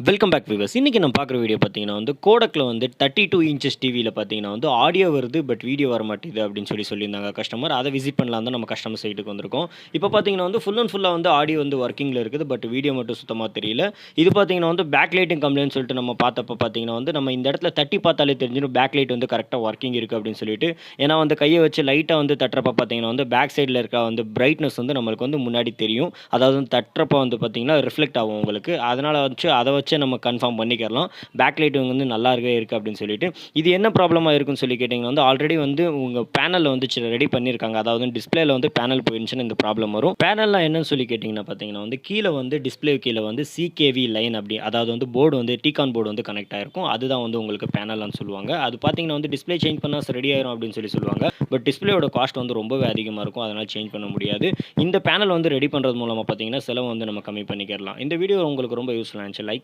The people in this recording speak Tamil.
Welcome back viewers. இன்னைக்கு நம்ம பார்க்குற வீடியோ பார்த்தீங்கன்னா கோடக்கில் 32 இன்ச்சஸ் டிவியில் பார்த்தீங்கன்னா ஆடியோ வருது பட் வீடியோ வர மாட்டேங்குது அப்படின்னு சொல்லியிருந்தாங்க கஸ்டமர். அதை விசிட் பண்ணலாம் தான் நம்ம கஸ்டமர் சைட்டுக்கு வந்திருக்கோம். இப்போ பார்த்தீங்கன்னா ஃபுல் அண்ட் ஃபுல்லாக ஆடியோ ஒர்க்கிங்கில் இருக்குது, பட் வீடியோ மட்டும் சுத்தமாக தெரியல. இது பார்த்தீங்கன்னா பேக் லைட்டிங் கம்ப்ளைண்ட் சொல்லிட்டு நம்ம பார்த்தப்போ பார்த்தீங்கன்னா நம்ம இந்த இடத்துல தட்டி பார்த்தாலே தெரிஞ்சிடும் பேக் லைட் கரெக்டாக ஒர்க்கிங் இருக்குது அப்படின்னு சொல்லிட்டு. ஏன்னா கையை வச்சு லைட்டாக தட்டுறப்ப பார்த்தீங்கன்னா பேக் சைடில் இருக்க பிரைட்னஸ் நம்மளுக்கு முன்னாடி தெரியும். அதாவது தட்டுறப்ப பார்த்தீங்கன்னா ரிஃப்ளெக்ட் ஆகும் உங்களுக்கு. அதனால் அதை வச்சு நம்ம கன்ஃபார்ம் பண்ணிக்கலாம் பேக் லைட் நல்லா இருக்குது அப்படின்னு சொல்லிட்டு. இது என்ன ப்ராப்ளமாக இருக்குன்னு சொல்லி கேட்டிங்கன்னா ஆல்ரெடி உங்கள் பேனலில் ரெடி பண்ணியிருக்காங்க. அதாவது டிஸ்பிளேல பேனல் போயிருந்துச்சுன்னு இந்த ப்ராப்ளம் வரும். பேனல்லாம் என்னன்னு சொல்லி கேட்டிங்கன்னா பார்த்தீங்கன்னா கீழே டிஸ்பிளே கீழே சிகேவி லைன் அப்படி, அதாவது போர்டு டிகான் போர்டு கனெக்ட் ஆகிருக்கும். அதுதான் உங்களுக்கு பேனல்னு சொல்லுவாங்க. அது பார்த்தீங்கன்னா டிஸ்பிளே சேஞ்ச் பண்ணால் ரெடி ஆயிரும் அப்படின்னு சொல்லுவாங்க. பட் டிஸ்பிளேயோட காஸ்ட் ரொம்பவே அதிகமாக இருக்கும், அதனால் சேஞ்ச் பண்ண முடியாது. இந்த பேனல் ரெடி பண்ணுறது மூலமாக பார்த்தீங்கன்னா செலவு நம்ம கம்மி பண்ணிக்கலாம். இந்த வீடியோ உங்களுக்கு ரொம்ப யூஸ்ஃபுல்லாக இருந்துச்சு. லைக்